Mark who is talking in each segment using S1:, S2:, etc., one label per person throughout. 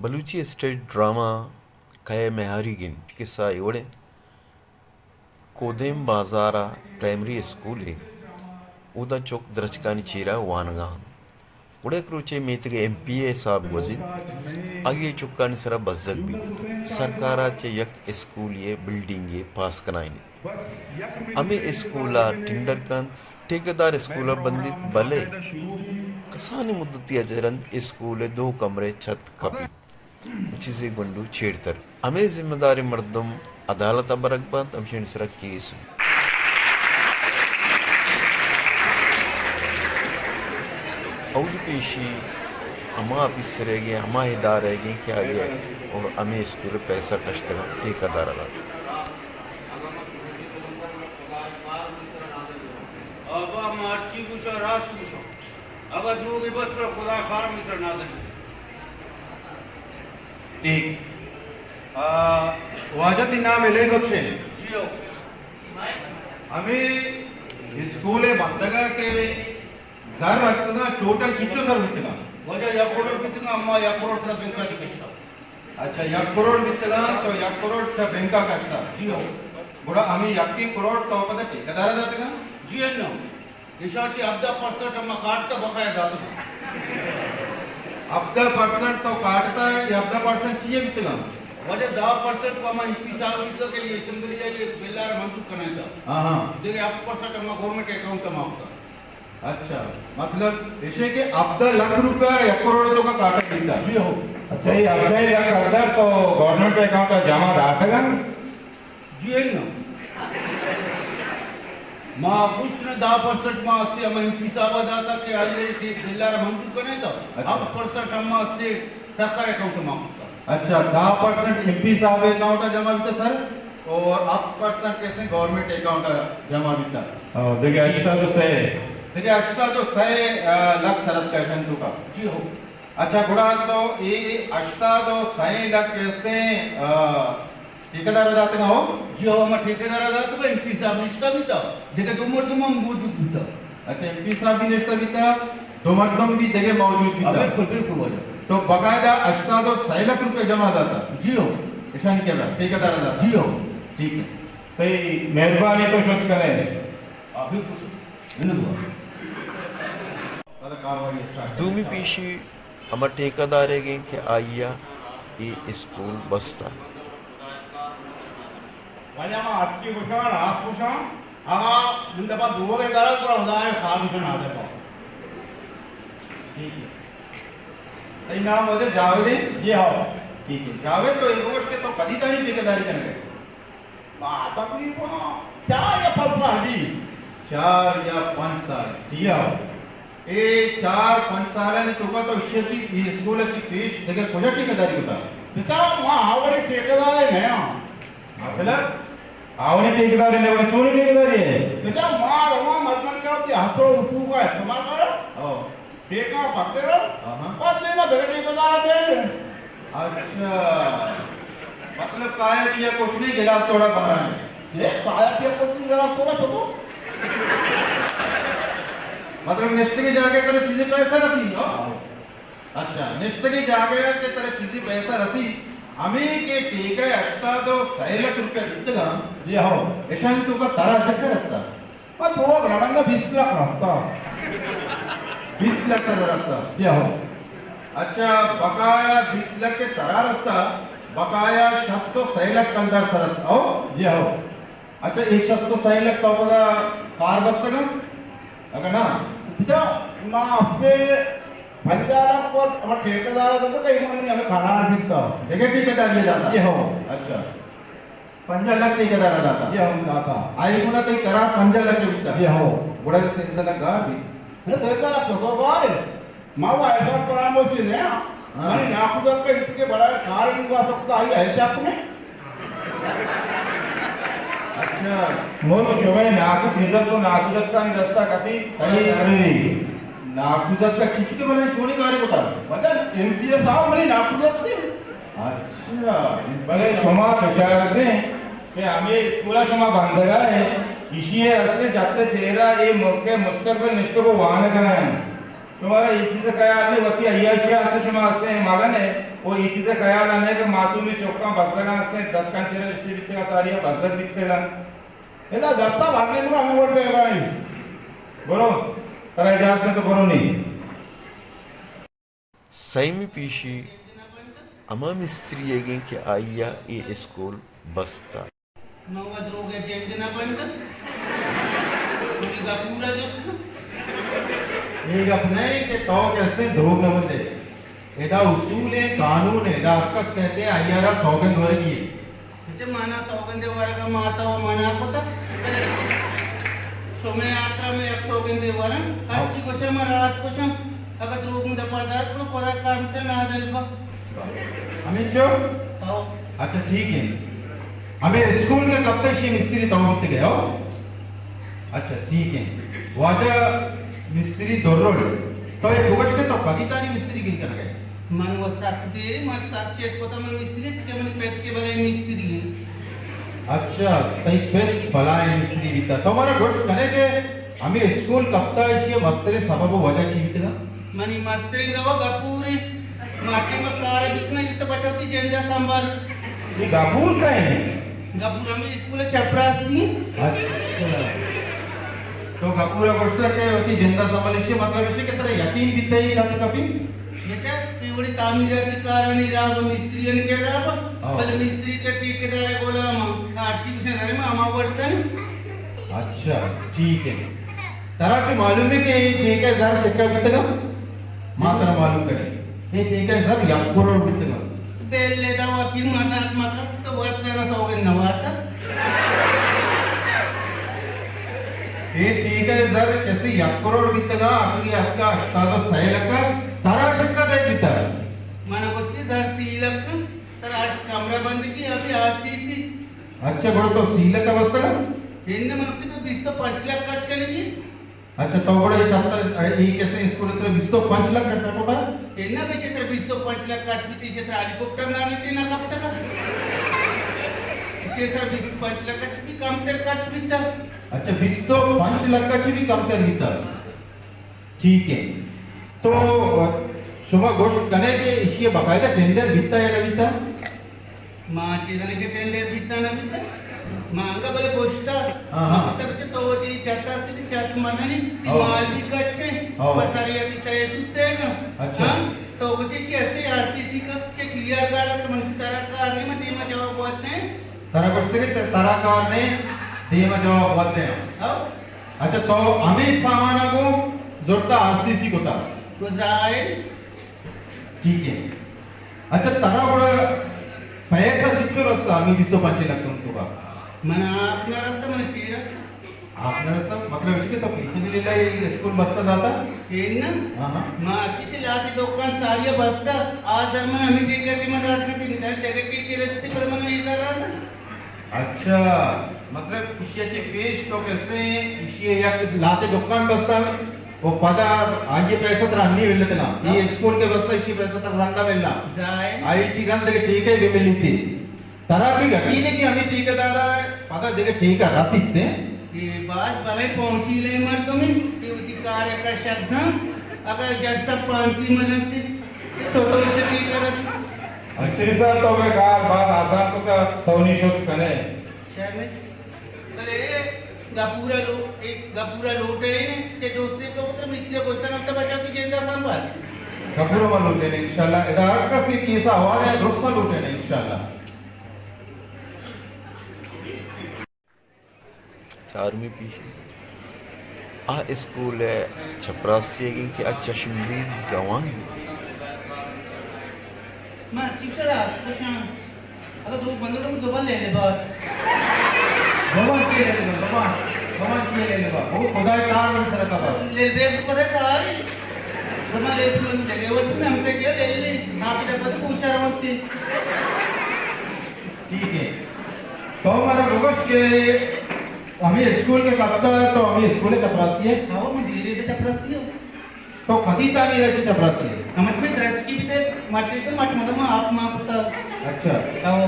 S1: Balochi stage drama काय मेहारीगिन किस्सा एवढे कोदेम बाजारा प्राइमरी स्कूल है उदा चौक दरचकानी चीरा वानगान उड़े क्रूचे मीतगे MPA साहब वजीद आगे चुक्कानी सरा बज्जक भी सरकाराचे यक स्कूल ये बिल्डिंग ये पास कनाइनी हमें स्कूला टिंडरकन ठेकेदार स्कूला बंदित भले कसानी मुद्दती अजरन स्कूल 2 कमरे छत खपी चीज़ें गुंडू छेड़तर हमें जिम्मेदारी मर्दम अदालत बरकबत अमशीन सरा केस अवधि पेशी अमा ऑफिस रहेगी अमा हिदार रहेगी क्या गया और हमें स्कूल पैसा कष्ट का ठेकेदार अदा
S2: अब मार्ची कुछ रास कुछ अगर जो भी बस पर खुदा खार मित्र ना दे
S3: ठीक वाजत नाम एले बख्शे
S2: जियो
S3: हमें स्कूले बंदगा के जर रखना टोटल कितना सर बितगा
S2: वजह या करोड़ कितना अम्मा या करोड़ का बैंक का टिकट
S3: अच्छा 1 करोड़ बितगा तो 1 करोड़ चा बैंक का कष्ट
S2: जियो
S3: बुरा हमें 1 करोड़ तो पता ठेकेदार जातगा
S2: जी है ना इशाची अब्दा परसेंट अम्मा काटता बकाया दादू
S3: अब 10% तो काटता है या 10% चाहिए बितगा
S2: वजह 10% को अम्मा इनकी साल के लिए सिंगलिया ये बिल्लार मंजूर करना था
S3: हाँ हाँ
S2: देखिए आप परसेंट अम्मा गवर्नमेंट अकाउंट में होता
S3: अच्छा मतलब ऐसे के अब 10 लाख रुपया 1 करोड़ तो का काटा देता
S2: जी हो
S4: अच्छा ये अपने या करदर तो गवर्नमेंट अकाउंट का जमा रहता
S2: जी है ना माँ कुछ ने 10% माँ अस्ते हम इनकी सावा दाता के आले से बिल्लार मंजूर करने था अब परसेंट हम अस्ते सरकार अकाउंट में होता
S3: अच्छा 10% MP साहब अकाउंट जमा बीता सर और अब % कैसे गवर्नमेंट अकाउंट जमा बीता
S4: देखिए अच्छा तो सही
S3: देखिए अष्टा जो 100 लाख सरत कैशन तो का
S2: जी हो
S3: अच्छा गुड़ा तो ये अष्टा तो 100 लाख कैसे ठेकेदार जाते ना हो
S2: जी हो हम ठेकेदार आदा तो इनकी साहब निष्ठा भी था देखिए तुम मौजूद भी था
S3: अच्छा MP साहब भी निष्ठा बीता दो मर्दम भी जगह मौजूद बीता
S2: बिल्कुल वजह
S3: तो बकायदा अष्टा तो 100 लाख रुपए जमा जाता
S2: जी हो
S3: ऐसा नहीं कहता ठेकेदार जाता
S2: जी हो
S3: ठीक है
S4: सही मेहरबानी तो शोध करें
S2: अभी कुछ नहीं
S1: तुम्ही पीशी अमा ठेकेदार है कि आइया ये स्कूल बसता
S2: वजह हम आपकी कुछ रात कुछ आगा जिंदा दो के दरज पर होता है खाद कुछ ना दे
S3: ठीक है तो नाम हो जाए जावेद
S2: जी हो
S3: ठीक है जावेद तो एक वर्ष के तो कदी तारी ठेकेदारी करने गए
S2: मां तकलीफ 4 या 5 साल दी
S3: 4 या 5 साल
S2: जी हो
S3: ए 4-5 सालांनी तुका तो इश्याची स्कूलाची फीस देखील तुझ्या ठेकेदारी होता
S2: बेटा वहां हमारे ठेकेदार है नया
S4: आपला आवने ठेकेदार ने वो चोरी ठेकेदारी है
S2: बेटा मार वहां मजमन करते हसो उपू का इस्तेमाल करो
S3: ओ
S2: ठेका पकड़ो
S3: हां
S2: बाद में धरे ठेकेदार दे
S3: अच्छा मतलब काय की ये कुछ नहीं गिलास थोड़ा बना है
S2: ये पाया के कुछ जरा थोड़ा छोटो
S3: मतलब नेक्स्ट की जाके तेरे चीजें पैसा रसी हो अच्छा नेक्स्ट की जाके के तेरे चीजें पैसा रसी हमें के ठीक है अष्टा तो 100 लाख रुपए बितगा
S2: जी हो
S3: ऐशान तू का तारा चक्कर रास्ता
S2: पर वो ग्रामंगा 20 लाख रहता
S3: 20 लाख का रास्ता
S2: जी हो
S3: अच्छा बकाया 20 लाख के तारा रास्ता बकाया शस्तो 100 लाख कंदर सरत हो
S2: जी हो
S3: अच्छा ये शस्तो 100 लाख का पता कार बसता अगर ना
S2: बेटा मां आपके पंजाला को हम ठेकेदार तो कहीं मन हमें खाना नहीं था
S3: देखे ठेकेदार ये जाता
S2: ये हो
S3: अच्छा 5 लाख ठेकेदार जाता
S2: ये हम दाता
S3: आई गुना तो करा 5 लाख बिकता
S2: ये हो
S3: बुढ़ा से इंसान का भी
S2: अरे ठेकेदार तो बाय मां वो ऐसा परामो से ने मैंने नाकुदा के इसके बड़ा कारण का सकता है ऐसे आपने
S3: अच्छा
S4: मोनो शोभे नाकु फिजल तो नाकुदत का नहीं दस्ता कभी
S3: कहीं नाकुजत का चिचके बना छोड़ी गारे बता
S2: मतलब एमपीए साहब मेरी नाकुदा थी
S3: अच्छा
S4: भले क्षमा विचार करते हैं कि हमें स्कूला क्षमा बांधगा है इसी है असले जाते चेहरा ये मौके मुस्तकबिल निष्ठ को वाहन करना है तुम्हाला इचीचं काय आले वरती अय्याशी असते शुमा असते मागाने वो इचीचं काय आला नाही का मातुमी चौका बसगा असते दत्कांची रस्ते बिकते का सारी बसग बिकते का
S2: एला जाता भागले का आम्ही वर पेगाय
S4: बरो तर जास्त तो बरो नाही
S1: सैमी पीशी अमा मिस्त्री येगे कि आइया ये स्कूल बसता
S2: नव्वद रोग चेंजना बंद पूरी का पूरा दोस्त
S3: एक अपने के तो कैसे धोख न बंदे एदा उसूल है कानून है एदा अक्कस कहते हैं अय्यारा सौगंध वर्गी
S2: म्हणजे माना सौगंधे वर्ग माता व मना कोता सोमे यात्रा में एक सौगंधे वरन अच्छी कोशम रात कोशम अगर रोग में पदार्थ को पदार्थ काम से ना दलबा
S3: अमित जो
S2: आओ
S3: अच्छा ठीक है हमें स्कूल के कब तक ये मिस्त्री तो होते गए हो अच्छा ठीक है वाजा मिस्त्री दोरोड तो ये गोगश के तो कविता नहीं मिस्त्री गिर कर गए
S2: मन वो साक्षी मन साक्षी को तो मन मिस्त्री के मन पेट के बले मिस्त्री है
S3: अच्छा तई फिर भलाए मिस्त्री बीता तुम्हारा गोश्त कने के हमें स्कूल कब तक ये मस्तरे सबब वजह चीत का
S2: मनी मस्त्री गवा गपूरी माटी में कार बिकना इस बचाती जेंदा संभाल
S4: ये गाबूल काय है
S2: गपूरा में स्कूल चपरास थी
S3: अच्छा तो कपूरा गोश्त के होती जिंदा संभालिशी मतलब इसे के तरह यकीन बीते ही चाहते कभी
S2: याच्या एवढी तामिराची कारणी राग मिस्त्री आणि के राब बल मिस्त्री के ठेकेदार बोला मग आर्थिक विषय में आमा पडतं
S3: अच्छा ठीक है तराची मालूम है कि ये 6000 चक्का बीते का मात्र मालूम करे ये 6000 या करोड़ बीते का
S2: बेल लेदा वकील मातात्मक तो वर्तना सौगन नवार्ता
S3: ये 6000 कैसे या करोड़ बीते का आखिरी आपका अष्टादश सैल का तारा चक्का दे बीता
S2: मन गोष्टी धरती इलक तर आज कमरा बंद की अभी आरटीसी
S3: अच्छा बड़ो तो सील का बसता का
S2: इनने मन तो 20 तो 5 लाख खर्च करेगी
S3: अच्छा तो बड़े छात्र ये कैसे स्कूल से 20 तो 5 लाख खर्च होता
S2: इनना के क्षेत्र 20 तो 5 लाख खर्च भी क्षेत्र हेलीकॉप्टर ना नीति ना कब तक क्षेत्र 20 5 लाख खर्च भी कम तर खर्च भी था
S3: अच्छा 20 तो 5 लाख का भी कम कर बीता ठीक है तो सुबह गोश्त कने के इसी बकायदा टेंडर बीता या नहीं बीता
S2: माँ चीज़ के टेंडर बीता ना बीता मांगा बोले गोष्ट
S3: हाँ।
S2: तब तो वो जी चाहता थी चाहता मदनी ती
S3: हाँ।
S2: माल भी कच्चे
S3: हाँ।
S2: पतारी अभी तय सुते का
S3: अच्छा।
S2: तो उसी से ऐसे आरटीसी का से क्लियर कर तो मन तरह का नहीं मैं देमा जवाब बहुत नहीं
S3: तारा गोश्त के तारा कार ने दे में जवाब बोलते हैं
S2: अब
S3: अच्छा तो हमें सामान को जोड़ता आरसीसी को था
S2: तो जाए
S3: ठीक है अच्छा तारा बड़ा पैसा चिच्चो रस्ता आम्ही 20 तो 5 लाख तुमको का
S2: मन आपना रस्ता मन चीरा
S3: आपने रस्ता मतलब इसके तो पैसे भी ले ला स्कूल बसता जाता
S2: ये ना
S3: हाँ हाँ
S2: माँ किसी लाती दुकान सारी बसता आज दर मन हमें ठीक है कि मदद करती नहीं जगह की रस्ते पर मन इधर रहा
S3: अच्छा मतलब इशियाचे पेश तो कैसे इशिया या लाते दुकान बसता वो पदा आज ये पैसा तर अन्नी मिलले त्याला ये स्कूल के बसता इशी पैसा तर रंगा मिलला
S2: जाए
S3: आईची गंध के ठीक है वे मिली थी तराची यकीन है कि हमें ठेकेदार है पता देके ठीक है रसीद थे
S2: ये बात भले पहुंची ले मर तुम्हें ये उसी कार्य का शब्द ना अगर जैसा पांची मदद थी तो इसे ठीक कर
S4: अस्त्री साहब तो वे कार बात आसान को तो तौनी शोध कने
S2: चले अरे गपूरा लोटे ने ते दोस्ती को पुत्र मिस्त्री गोष्ट नव्हता बचावती जेंदा संभाल
S3: कपूर में लूटे ने इंशाल्लाह इधर का सी केसा हुआ है दुरुस्त में लूटे ने इंशाल्लाह
S1: 4वीं पीछे आ स्कूल है चपरासी की आ चश्मदीद गवाह
S2: मां चिकरा तो शाम अगर तू बंदो तो दोबारा ले ले बात
S3: भगवान चाहिए ले ले वो खुदा के कार में सर का
S2: ले बे को दे कार बना ले तू जगह वो में हमसे क्या ले ले ना भी पता पूछा रवंती
S3: ठीक है तो हमारा रुगश के हमें स्कूल के कब तक तो हमें स्कूल के चपरासी है
S2: हां मैं धीरे धीरे चपराती हूं
S3: तो कदी तामी रहते चपरासी है
S2: हमत में द्रच की भी ते माटी पे मत मतलब आप मां पता
S3: अच्छा
S2: आओ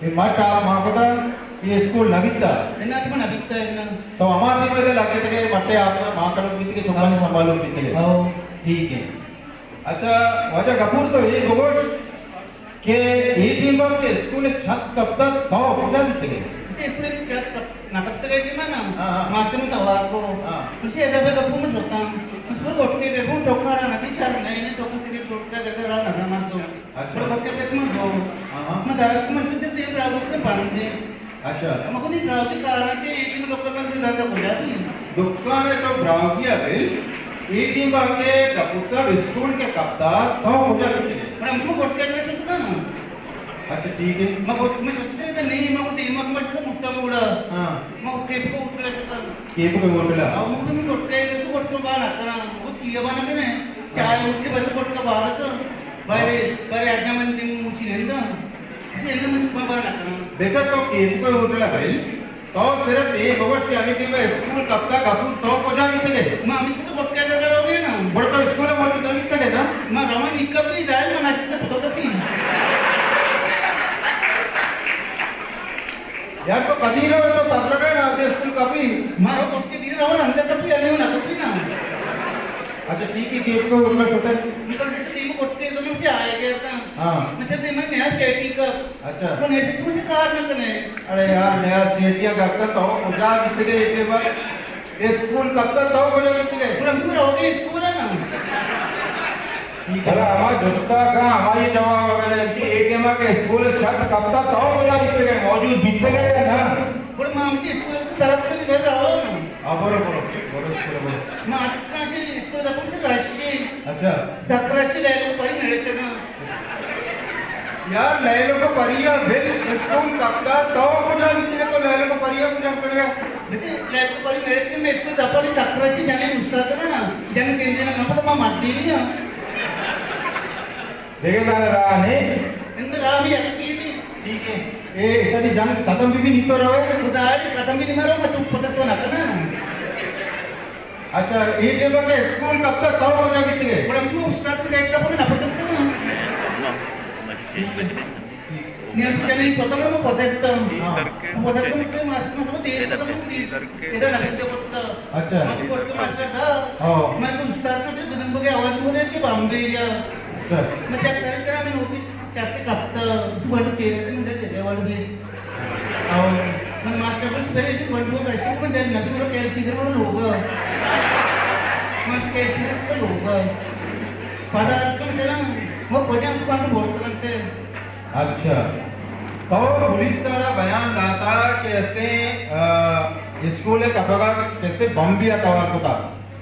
S3: ये मत आप मां पता ये स्कूल लगिता
S2: इना तो ना बिकता है ना
S3: तो हमारे में लगे थे मट्टे आपने मां करो बीत के चुकाने संभालो बीत के
S2: आओ
S3: ठीक है. अच्छा वाजा कपूर तो ये गोगोश के ये टीम के स्कूल छत कब तक तो पूजा बिकते गए.
S2: इकडे चत नाकत गए की ना
S3: हाँ, हाँ.
S2: मास्टर में तवार को
S3: हाँ.
S2: उसे ऐसा पे कपूर में सोता उसको गोटके देखो चौका रहा नहीं शार नहीं नहीं चौका से गोटका करके रहा लगा मार दो
S3: अच्छा.
S2: तो गोटके पे तुम दो
S3: हाँ.
S2: मैं दारक में से दे रागो के पान दे
S3: अच्छा.
S2: हमको नहीं राव के कारण के एक में लोग का दादा हो जाती
S3: दुकान है तो ब्राउगिया बिल ये टीम के कपूर साहब स्कूल के कप्तान तो पूजा बिकते गए.
S2: पर हमको गोटके में सोता ना
S3: अच्छा ठीक है.
S2: मैं गोट में सोते थे नहीं मैं तो इमक मत तो मुक्ता मुड़ा
S3: हाँ.
S2: मैं टेप को उठला सोता
S3: केप के बोलला.
S2: अब मुझे भी गोटके देखो गोटको बाहर आता ना वो चीज़ बना के ना चाय उठ के बस गोटका बाहर तो बारे बारे आजा मन दिन मुझी नहीं ना इसे ना मन बाहर आता ना
S3: देखा तो केप के बोलला भाई तो सिर्फ ये गोगोश के अभी टीम स्कूल कब तक कपूर तो पूजा बिकते गए.
S2: मैं अभी से तो गोटके करोगे ना
S3: बड़ा तो स्कूल में बोल के बिकते गए ना.
S2: मैं रमन इकप नहीं जाए मैं नाश्ते से फोटो कपी
S3: यार तो कधी रहो तो तत्र काय ना ते स्कूल कॉपी.
S2: मारो गोटके दिन रमन अंदर कपी आले हो ना कपी ना
S3: अच्छा ठीक है केप को बोलला छोटे.
S2: निकल के टीम गोटके तो मुझे आए गया था
S3: हाँ.
S2: मतलब ते मैं नया शेटी का
S3: अच्छा.
S2: तो नया शेटी मुझे कार न करने
S3: अरे यार नया सीटिया करता तो पूजा बिकते गए एक बार. ये स्कूल कब तक तो पूजा बिकते गए.
S2: पर हम रहोगे स्कूल है ना
S3: ठीक
S4: चला
S3: है.
S4: हमारा दोस्ता का हमारी जवाब वगैरह कि एटीएम के स्कूल छत कब तक तो पूजा बिकते गए मौजूद बिकते गए ना.
S2: पर मैं हमसे स्कूल की तरफ से इधर रहो ना
S3: हाँ बोलो बोलो बोलो स्कूल बोलो.
S2: मैं आज का से स्कूल दाखवून ते राशि
S3: अच्छा.
S2: 1100 द्यायला परी मिळते ना
S3: यार नए लोग को परिया बिल स्कूल कब तक तो पूजा बिकते गए तो नए लोग को परिया पूजा करेगा.
S2: म्हणजे लायक परी मिळते मी स्कूल दाखवली 1100 जाने नुसतं ना ज्याने केंद्र ना पण मग मारती नाही ना
S4: देखे जाने रहा नहीं.
S2: इनमें राह भी आती नहीं
S3: ठीक है. ये ऐसा जंग खत्म भी नहीं तो रहे.
S2: खुदा आज खत्म भी नहीं मारो मैं तुम पता तो ना करना
S3: अच्छा ये जब के स्कूल कब तक तो पूजा बिकते गए.
S2: पण आमची उस्ताद का गाइड का पण ना पता तो मी आमची त्याने स्वतः मग पता पता म्हणजे मास्टर मग ते इधर ना ते पडतं
S3: अच्छा.
S2: माझी गोष्ट मास्टर था
S3: हो.
S2: मैं तो उस्ताद का बदन बघे आवाज मध्ये की बॉम्बे या
S3: अच्छा.
S2: मग चेक करा मी नव्हती चारते कापतं सुबंध केलं म्हणजे त्याच्या वाढली मग मास्टर पण बरे बंडू कशी पण त्यांनी नक्की मला केलं तिथे म्हणून लोक मग केलं लोक पदार्थ म्हणजे ना मग वजन दुकान बोलतो करते
S3: अच्छा. तो पुलिस सारा बयान लाता कि ऐसे स्कूल है कपड़ा कैसे बम भी आता वार को था.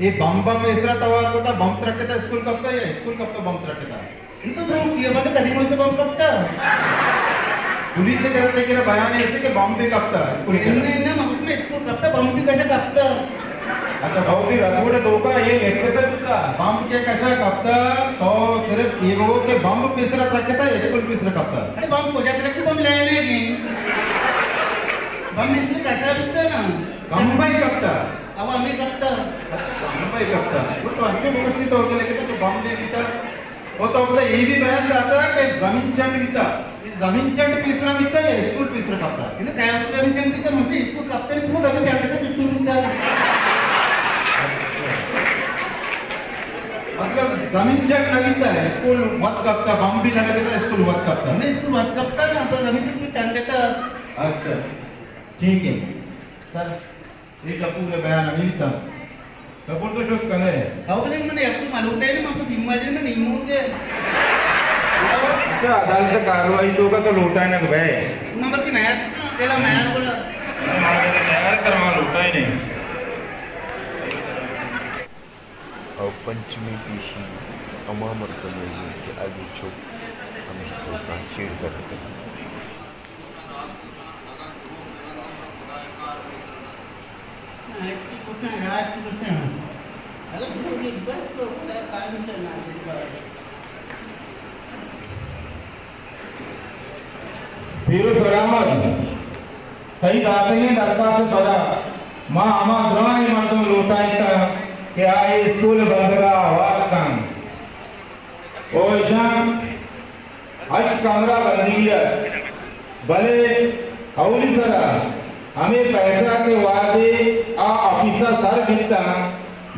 S3: ये बम इस तरह तवार को था बम रखते था स्कूल कब था या स्कूल कब तो बम रखते था.
S2: इनको तो चाहिए मतलब कहीं मुझे बम कपता
S3: पुलिस से कहते कि बयान ऐसे कि बम भी कब था स्कूल के.
S2: इनने ना मग में स्कूल कपता बम भी कशा कपता
S3: अच्छा.
S4: भाऊ की रघुवर डोका ये लेते थे तुझा.
S3: बम के कशा कब था तो सिर्फ ये वो के बम पिसरा रखते था स्कूल पिसरा कब था.
S2: अरे बम को जाते रखे बम ले लेंगे बम इनके कशा बिकता ना
S3: मुंबई कब था.
S2: अब हमें कपता
S3: मुंबई कब था. वो तो अच्छे व्यवस्थित होके लेके तो बम भी बिकता. वो तो अपना ये भी बयान जाता है कि जमीन चंड बिकता. इस जमीन चंड पिसरा बिकता या स्कूल पिसरा कब था.
S2: इन्हें क्या होता है चंद बिकता मुझे इसको कपते नहीं समझ हमें चंद बिकता जिसको बिकता
S3: मतलब जमीन चंड न बिकता है स्कूल मत कब था बम भी न लगता स्कूल मत कब था.
S2: हमने इसको बात कपता ना तो हमें तो चंद देता
S3: अच्छा ठीक है सर. ये का पूरे बयान अभी था.
S4: कपूर तो शोध कने.
S2: अब लेकिन मैंने आपको मालूम है ना मैं तो बीमारी में नहीं होंगे
S4: अच्छा अदालत कार्रवाई तो का तो लौटा ना भाई.
S2: नंबर की नया तेरा नया बोला
S4: यार करवा लौटा ही नहीं.
S1: पंचमी दिवशी अमामर्तमेचे आगे चोक आम्ही शिकतो शेड करत
S2: कुछ है राज कुछ है अगर शुरू की बस तो काम चलना है इस बार
S4: फिर सलामत सही दाते हैं दरखास्त बजा मां अमा द्रोणी मर्दम लौटाई कि आए स्कूल बंदरा वाद काम ओ ईशान अश कमरा बंदिया भले हौली सरा हमें पैसा के वादे आ ऑफिसर सर बिकता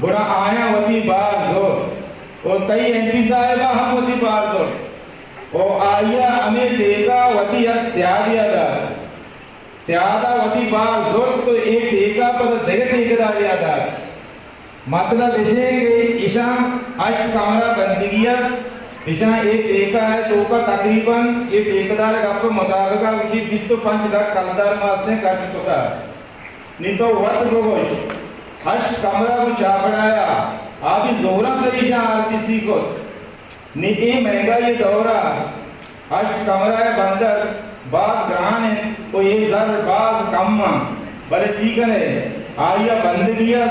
S4: बुरा आया वती बार दो और कई एमपी साहेबा हम होती बार तो और आया हमें टेका वती या स्यादा वती बार जोर तो एक टेका पर देखे ठेकेदार यादा मतलब इसे के ईशा अष्ट कमरा बंदगिया ईशा एक टेका है तो का तकरीबन ये ठेकेदार का आपको मुताबिक उसी 20 तो 5 लाख कलदार मास ने कर चुका नहीं तो वत लोगों अष्ट कमरा को चापड़ाया अभी जोरा से ईशा आरसीसी को नहीं ये महंगा ये दौरा अष्ट कमरा है बंदर बात ग्रहण है तो ये जर बात कम बड़े चीकन है आया बंदगिया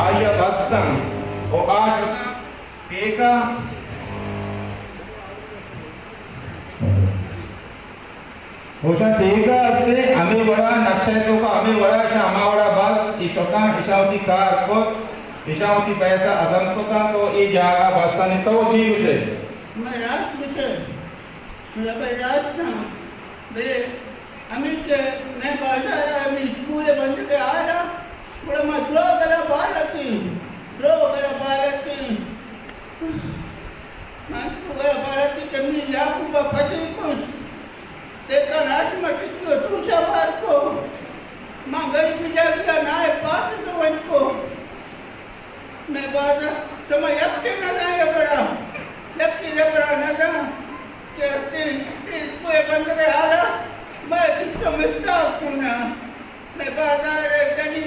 S4: आया बस्तन और आज टेका होशा टेका से हमें बड़ा नक्शा तो का हमें बड़ा शामा बड़ा बस इशोका इशावती कार को इशावती पैसा अदम को का तो ये जागा बस्तन तो चीज से
S2: मैं रात मुझे रात ना मेरे अमित मैं बाजार में स्कूल बंद के आया बड़ा मैं ड्रो करा बालती मैं तो करा बालती कमी याकू का पचरी को देखा नाश मटी को दूसरा बार को मां गरीब जागया ना है बात तो वन को मैं बाजार समय अब के ना जाए बड़ा लक्की जबरा ना जा के इसको बंद के आया मैं कितना मिस्ता हूँ ना मैं बाजार गनी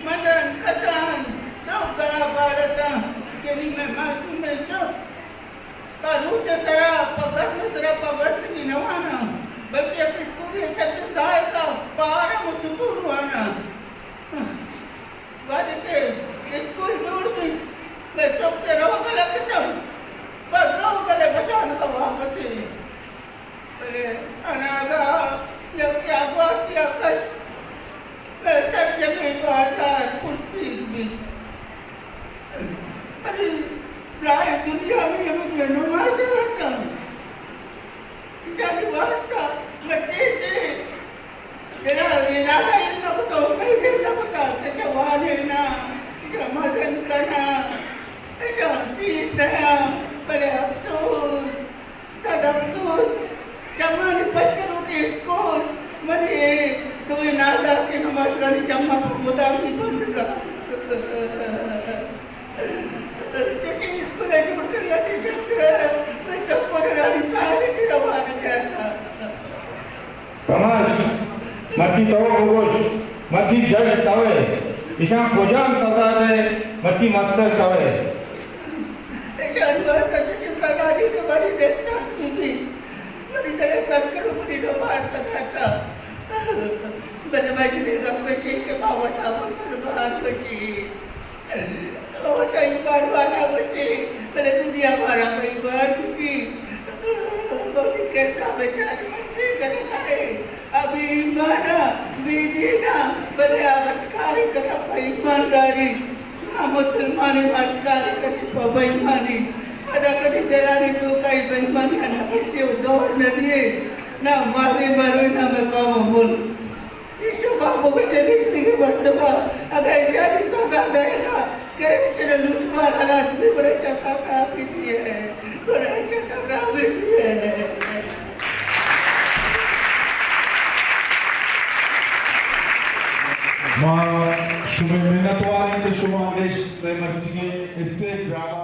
S2: मदन खजान सब करा बारता कि मैं मासूम में चुप कानून के तरह पकड़ में तरह पकड़ की नवाना बल्कि अपनी पूरी चक्कर दाए का पार मुझको हुआना वादे के स्कूल जोड़ दी मैं चुप से रहो गलत जब बस रहो गले बचाने का वहाँ थे पहले अनागा जब क्या बात किया कश मैं सब जगह बाजार कुर्सी भी अरे प्राय दुनिया में मुझे नुमाइश रहता हूँ जाने वास्ता बच्चे थे तेरा इरादा इतना बता मैं इतना बता कि जवान है ना मदन करना ऐसा तीन दया पर अफसोस तदफसोस चम्मा बच करो के स्कूल मने तो ये नादा के नमाज का चम्मा मुताबिक बंद कर क्योंकि स्कूल ऐसे बढ़कर जाते शब्द मैं चप्पा रानी सारे की रवाना गया था
S4: कमाल मच्छी तो गोगोश मच्छी जज तवे ईशा खोजाम सजा दे मच्छी मस्तर तवे
S2: ऐसे अनवर का चिंता गाड़ी के बड़ी देखना भी मेरी तरह सरकार ऊपरी नमाज सका था मैंने बचने का बच्चे के बाबा था मुसलमान बची वो सही बार वाला बच्चे मैंने दुनिया भरा कई बार की बहुत ही कैसा बेचारे बच्चे करेगा अभी माना बीजीना बड़े आविष्कारी करा ईमानदारी ना मुसलमानी मानकारी करी बेईमानी अदा कभी तेरानी तो कई बेईमानी ना बच्चे दौड़ न दिए ना मागे मरो ना मैं काम बोल ईशो बाबू बच्चे लिखने के बर्तबा अगर शादी सदा देगा करे तेरे लुटमार हालात में बड़े चक्का काफी दिए बड़े चक्का काफी दिए
S3: Ma shume menatwari ke shuma desh mrtike effect